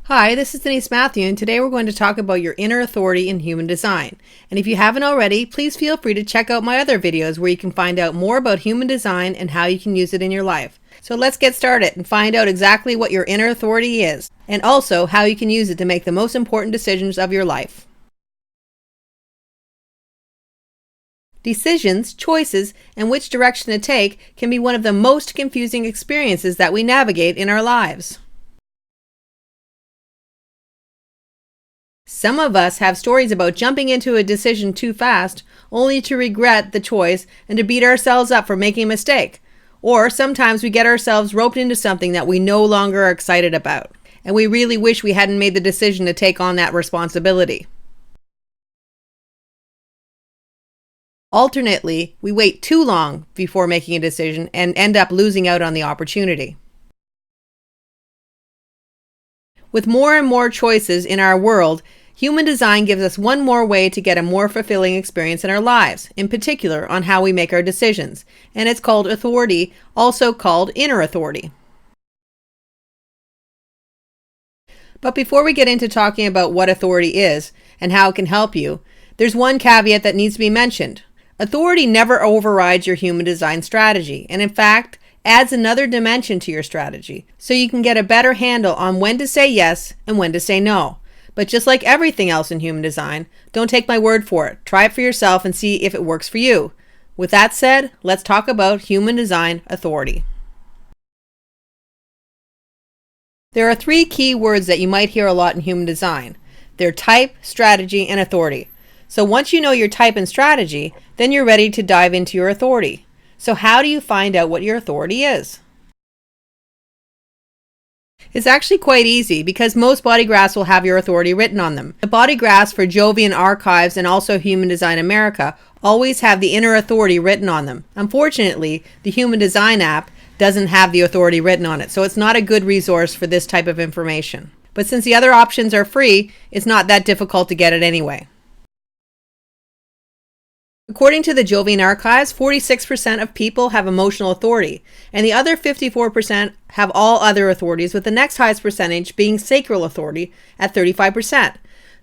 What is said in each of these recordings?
Hi, this is Denise Matthew, and today we're going to talk about your inner authority in human design. And if you haven't already, please feel free to check out my other videos where you can find out more about human design and how you can use it in your life. So let's get started and find out exactly what your inner authority is, and also how you can use it to make the most important decisions of your life. Decisions, choices, and which direction to take can be one of the most confusing experiences that we navigate in our lives. Some of us have stories about jumping into a decision too fast, only to regret the choice and to beat ourselves up for making a mistake. Or sometimes we get ourselves roped into something that we no longer are excited about, and we really wish we hadn't made the decision to take on that responsibility. Alternately, we wait too long before making a decision and end up losing out on the opportunity. With more and more choices in our world, human design gives us one more way to get a more fulfilling experience in our lives, in particular on how we make our decisions, and it's called authority, also called inner authority. But before we get into talking about what authority is and how it can help you, there's one caveat that needs to be mentioned. Authority never overrides your human design strategy, and in fact, adds another dimension to your strategy, so you can get a better handle on when to say yes and when to say no. But just like everything else in human design, don't take my word for it. Try it for yourself and see if it works for you. With that said, let's talk about human design authority. There are three key words that you might hear a lot in human design. They're type, strategy, and authority. So once you know your type and strategy, then you're ready to dive into your authority. So how do you find out what your authority is? It's actually quite easy because most body graphs will have your authority written on them. The body graphs for Jovian Archives and also Human Design America always have the inner authority written on them. Unfortunately, the Human Design app doesn't have the authority written on it, so it's not a good resource for this type of information. But since the other options are free, it's not that difficult to get it anyway. According to the Jovian Archives, 46% of people have emotional authority, and the other 54% have all other authorities, with the next highest percentage being sacral authority at 35%.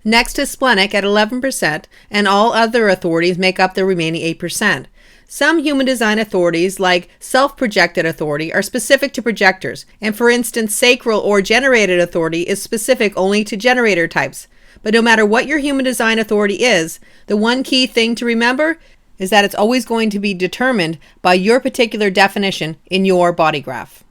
Next is splenic at 11%, and all other authorities make up the remaining 8%. Some human design authorities, like self-projected authority, are specific to projectors, and for instance, sacral or generated authority is specific only to generator types. But no matter what your human design authority is, the one key thing to remember is that it's always going to be determined by your particular definition in your body graph.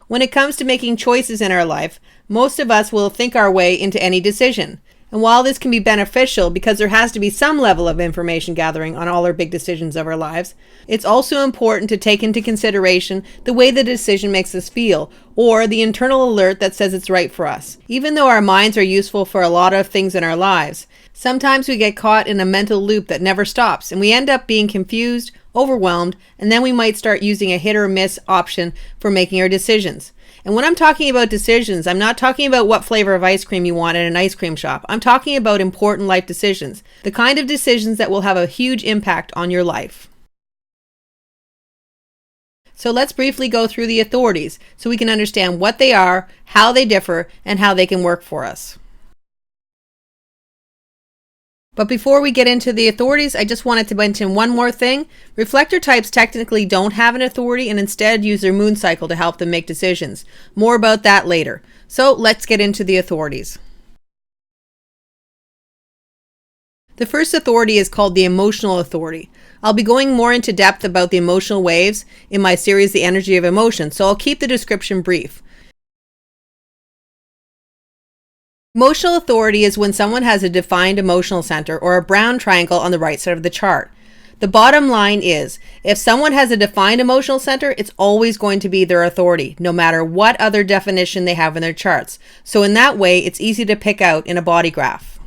When it comes to making choices in our life, most of us will think our way into any decision. And while this can be beneficial because there has to be some level of information gathering on all our big decisions of our lives, it's also important to take into consideration the way the decision makes us feel, or the internal alert that says it's right for us. Even though our minds are useful for a lot of things in our lives, sometimes we get caught in a mental loop that never stops, and we end up being confused, overwhelmed, and then we might start using a hit or miss option for making our decisions. And when I'm talking about decisions, I'm not talking about what flavor of ice cream you want at an ice cream shop. I'm talking about important life decisions, the kind of decisions that will have a huge impact on your life. So let's briefly go through the authorities so we can understand what they are, how they differ, and how they can work for us. But before we get into the authorities, I just wanted to mention one more thing. Reflector types technically don't have an authority and instead use their moon cycle to help them make decisions. More about that later. So let's get into the authorities. The first authority is called the emotional authority. I'll be going more into depth about the emotional waves in my series, The Energy of Emotion, so I'll keep the description brief. Emotional authority is when someone has a defined emotional center or a brown triangle on the right side of the chart. The bottom line is, if someone has a defined emotional center, it's always going to be their authority, no matter what other definition they have in their charts. So in that way, it's easy to pick out in a body graph.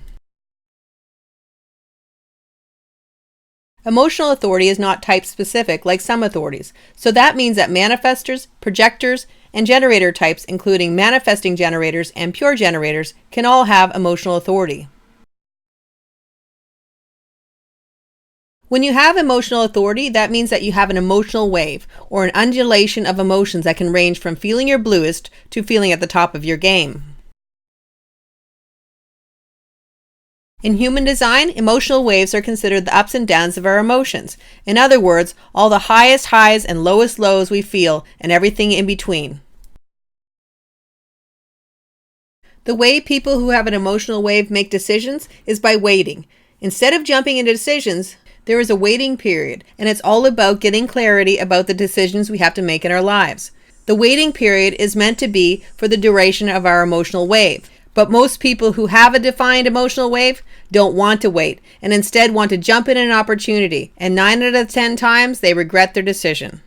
Emotional authority is not type specific like some authorities, so that means that manifestors, projectors, and generator types, including manifesting generators and pure generators, can all have emotional authority. When you have emotional authority, that means that you have an emotional wave, or an undulation of emotions that can range from feeling your bluest to feeling at the top of your game. In human design, emotional waves are considered the ups and downs of our emotions. In other words, all the highest highs and lowest lows we feel, and everything in between. The way people who have an emotional wave make decisions is by waiting. Instead of jumping into decisions, there is a waiting period, and it's all about getting clarity about the decisions we have to make in our lives. The waiting period is meant to be for the duration of our emotional wave. But most people who have a defined emotional wave don't want to wait, and instead want to jump in an opportunity, and 9 out of 10 times they regret their decision.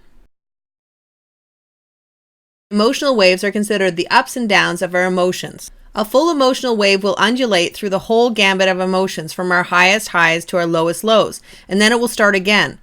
Emotional waves are considered the ups and downs of our emotions. A full emotional wave will undulate through the whole gambit of emotions from our highest highs to our lowest lows, and then it will start again.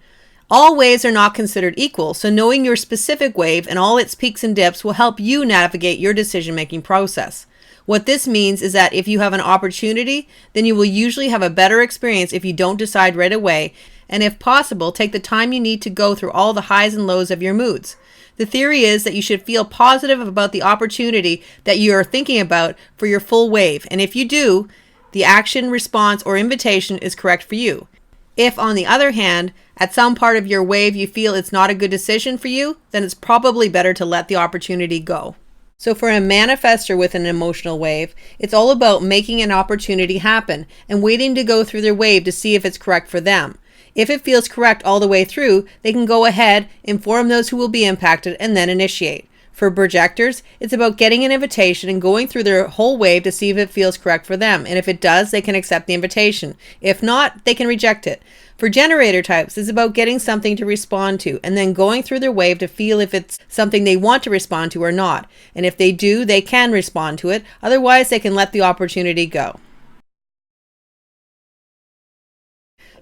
All waves are not considered equal, so knowing your specific wave and all its peaks and dips will help you navigate your decision-making process. What this means is that if you have an opportunity, then you will usually have a better experience if you don't decide right away, and if possible, take the time you need to go through all the highs and lows of your moods. The theory is that you should feel positive about the opportunity that you are thinking about for your full wave, and if you do, the action, response, or invitation is correct for you. If, on the other hand, at some part of your wave you feel it's not a good decision for you, then it's probably better to let the opportunity go. So for a manifestor with an emotional wave, it's all about making an opportunity happen and waiting to go through their wave to see if it's correct for them. If it feels correct all the way through, they can go ahead, inform those who will be impacted, and then initiate. For projectors, it's about getting an invitation and going through their whole wave to see if it feels correct for them. And if it does, they can accept the invitation. If not, they can reject it. For generator types, it's about getting something to respond to and then going through their wave to feel if it's something they want to respond to or not. And if they do, they can respond to it. Otherwise, they can let the opportunity go.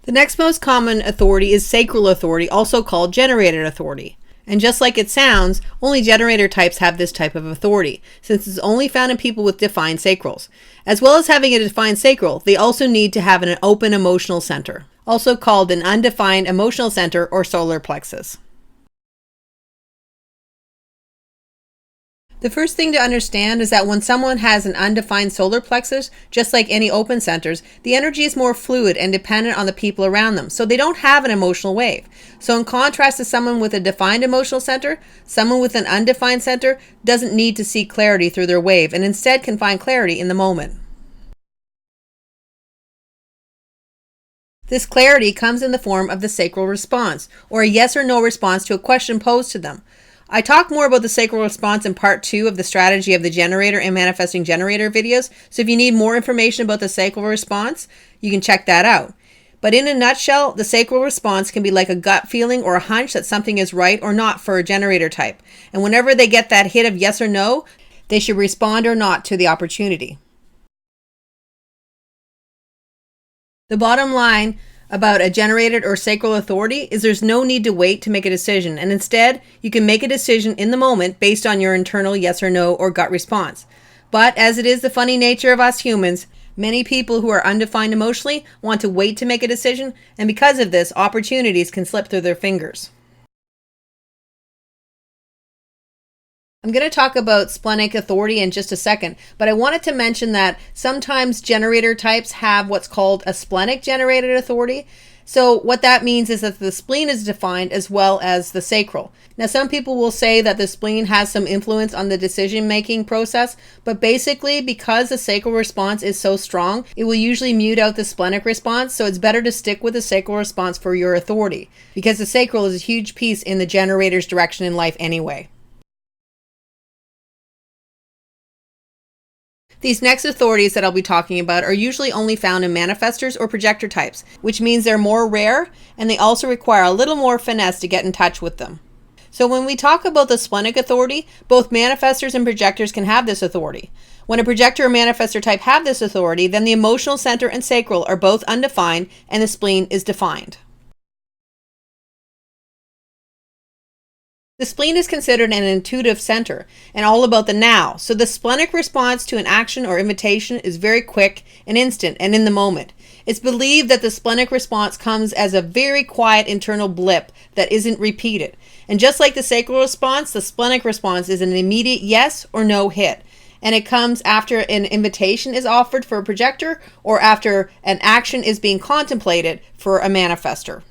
The next most common authority is Sacral Authority, also called Generator Authority. And just like it sounds, only generator types have this type of authority, since it's only found in people with defined sacrals. As well as having a defined sacral, they also need to have an open emotional center, also called an undefined emotional center or solar plexus. The first thing to understand is that when someone has an undefined solar plexus, just like any open centers, the energy is more fluid and dependent on the people around them, so they don't have an emotional wave. So in contrast to someone with a defined emotional center, someone with an undefined center doesn't need to seek clarity through their wave and instead can find clarity in the moment. This clarity comes in the form of the sacral response, or a yes or no response to a question posed to them. I talk more about the sacral response in part 2 of the strategy of the generator and manifesting generator videos, so if you need more information about the sacral response, you can check that out. But in a nutshell, the sacral response can be like a gut feeling or a hunch that something is right or not for a generator type. And whenever they get that hit of yes or no, they should respond or not to the opportunity. The bottom line about a generated or sacral authority is there's no need to wait to make a decision, and instead you can make a decision in the moment based on your internal yes or no or gut response. But as it is the funny nature of us humans, many people who are undefined emotionally want to wait to make a decision, and because of this, opportunities can slip through their fingers. I'm going to talk about Splenic Authority in just a second, but I wanted to mention that sometimes generator types have what's called a splenic generated authority. So what that means is that the spleen is defined as well as the sacral. Now some people will say that the spleen has some influence on the decision-making process, but basically because the sacral response is so strong, it will usually mute out the splenic response, so it's better to stick with the sacral response for your authority, because the sacral is a huge piece in the generator's direction in life anyway. These next authorities that I'll be talking about are usually only found in manifestors or projector types, which means they're more rare and they also require a little more finesse to get in touch with them. So when we talk about the splenic authority, both manifestors and projectors can have this authority. When a projector or manifestor type have this authority, then the emotional center and sacral are both undefined and the spleen is defined. The spleen is considered an intuitive center and all about the now, so the splenic response to an action or invitation is very quick and instant and in the moment. It's believed that the splenic response comes as a very quiet internal blip that isn't repeated. And just like the sacral response, the splenic response is an immediate yes or no hit. And it comes after an invitation is offered for a projector or after an action is being contemplated for a manifester.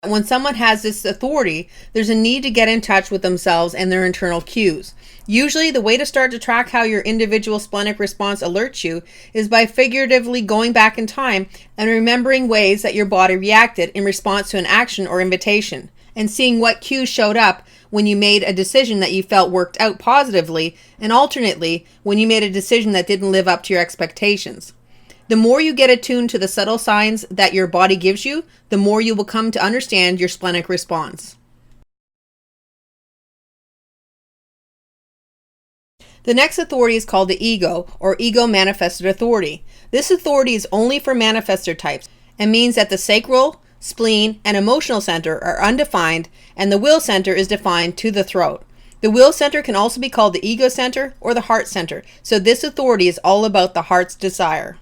When someone has this authority, there's a need to get in touch with themselves and their internal cues. Usually, the way to start to track how your individual splenic response alerts you is by figuratively going back in time and remembering ways that your body reacted in response to an action or invitation, and seeing what cues showed up when you made a decision that you felt worked out positively, and alternately, when you made a decision that didn't live up to your expectations. The more you get attuned to the subtle signs that your body gives you, the more you will come to understand your splenic response. The next authority is called the ego, or ego manifested authority. This authority is only for manifestor types and means that the sacral, spleen, and emotional center are undefined, and the will center is defined to the throat. The will center can also be called the ego center or the heart center, so this authority is all about the heart's desire.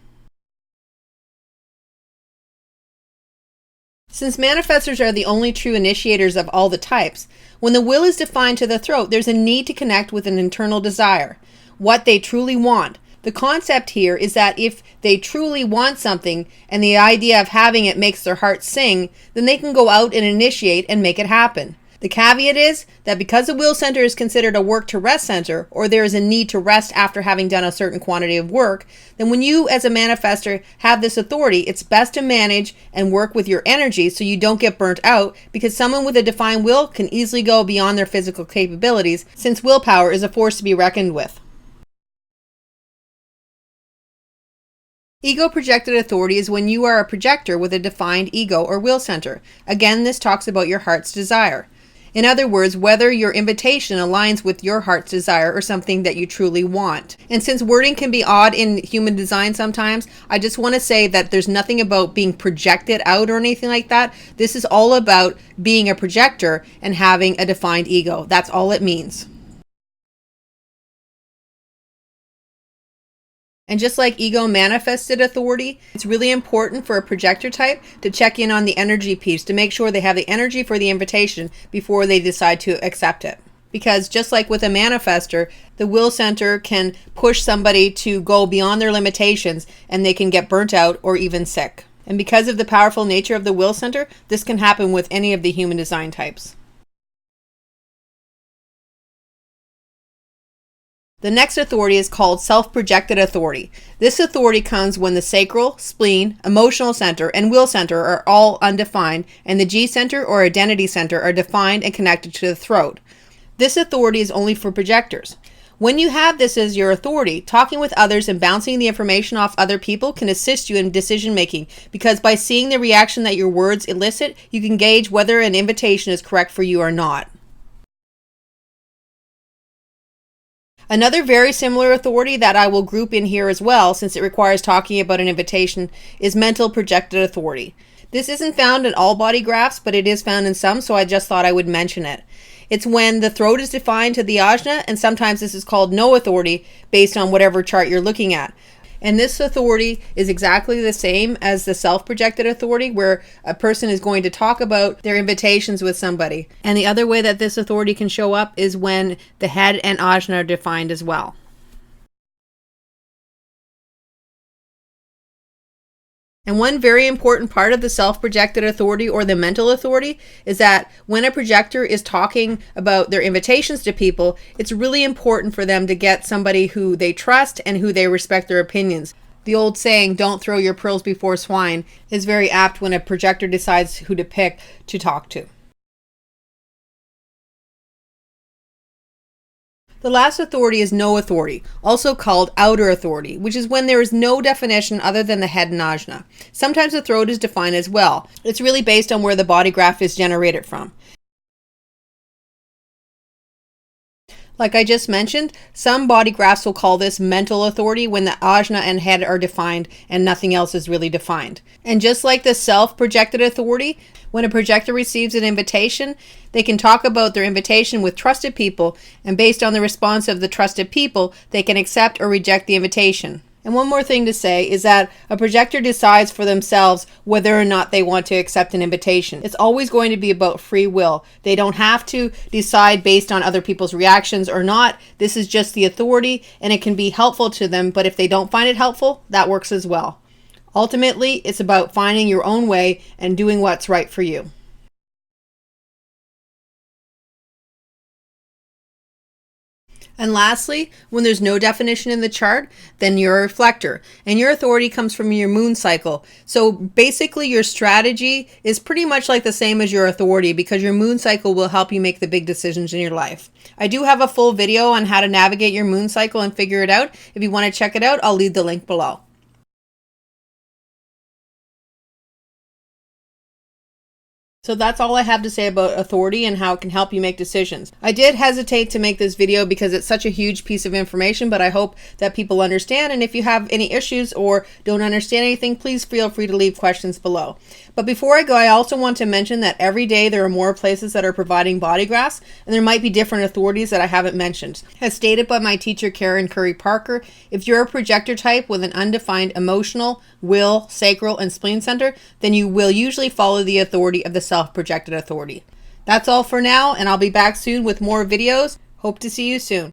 Since manifestors are the only true initiators of all the types, when the will is defined to the throat, there's a need to connect with an internal desire, what they truly want. The concept here is that if they truly want something and the idea of having it makes their heart sing, then they can go out and initiate and make it happen. The caveat is that because the will center is considered a work to rest center, or there is a need to rest after having done a certain quantity of work, then when you as a manifestor have this authority, it's best to manage and work with your energy so you don't get burnt out, because someone with a defined will can easily go beyond their physical capabilities, since willpower is a force to be reckoned with. Ego projected authority is when you are a projector with a defined ego or will center. Again, this talks about your heart's desire. In other words, whether your invitation aligns with your heart's desire or something that you truly want. And since wording can be odd in human design sometimes, I just want to say that there's nothing about being projected out or anything like that. This is all about being a projector and having a defined ego. That's all it means. And just like ego manifested authority, it's really important for a projector type to check in on the energy piece to make sure they have the energy for the invitation before they decide to accept it. Because just like with a manifestor, the will center can push somebody to go beyond their limitations and they can get burnt out or even sick. And because of the powerful nature of the will center, this can happen with any of the human design types. The next authority is called self-projected authority. This authority comes when the sacral, spleen, emotional center, and will center are all undefined, and the G center or identity center are defined and connected to the throat. This authority is only for projectors. When you have this as your authority, talking with others and bouncing the information off other people can assist you in decision making, because by seeing the reaction that your words elicit, you can gauge whether an invitation is correct for you or not. Another very similar authority that I will group in here as well, since it requires talking about an invitation, is mental projected authority. This isn't found in all body graphs, but it is found in some, so I just thought I would mention it. It's when the throat is defined to the ajna, and sometimes this is called no authority based on whatever chart you're looking at. And this authority is exactly the same as the self-projected authority, where a person is going to talk about their invitations with somebody. And the other way that this authority can show up is when the head and ajna are defined as well. And one very important part of the self-projected authority or the mental authority is that when a projector is talking about their invitations to people, it's really important for them to get somebody who they trust and who they respect their opinions. The old saying, "Don't throw your pearls before swine," is very apt when a projector decides who to pick to talk to. The last authority is no authority, also called outer authority, which is when there is no definition other than the head and ajna. Sometimes the throat is defined as well. It's really based on where the body graph is generated from. Like I just mentioned, some body graphs will call this mental authority when the ajna and head are defined and nothing else is really defined. And just like the self-projected authority, when a projector receives an invitation, they can talk about their invitation with trusted people, and based on the response of the trusted people, they can accept or reject the invitation. And one more thing to say is that a projector decides for themselves whether or not they want to accept an invitation. It's always going to be about free will. They don't have to decide based on other people's reactions or not. This is just the authority, and it can be helpful to them, but if they don't find it helpful, that works as well. Ultimately, it's about finding your own way and doing what's right for you. And lastly, when there's no definition in the chart, then you're a reflector. And your authority comes from your moon cycle. So basically your strategy is pretty much like the same as your authority, because your moon cycle will help you make the big decisions in your life. I do have a full video on how to navigate your moon cycle and figure it out. If you want to check it out, I'll leave the link below. So that's all I have to say about authority and how it can help you make decisions. I did hesitate to make this video because it's such a huge piece of information, but I hope that people understand. And if you have any issues or don't understand anything, please feel free to leave questions below. But before I go, I also want to mention that every day there are more places that are providing body graphs, and there might be different authorities that I haven't mentioned. As stated by my teacher, Karen Curry Parker, if you're a projector type with an undefined emotional, will, sacral, and spleen center, then you will usually follow the authority of the self-projected authority. That's all for now, and I'll be back soon with more videos. Hope to see you soon.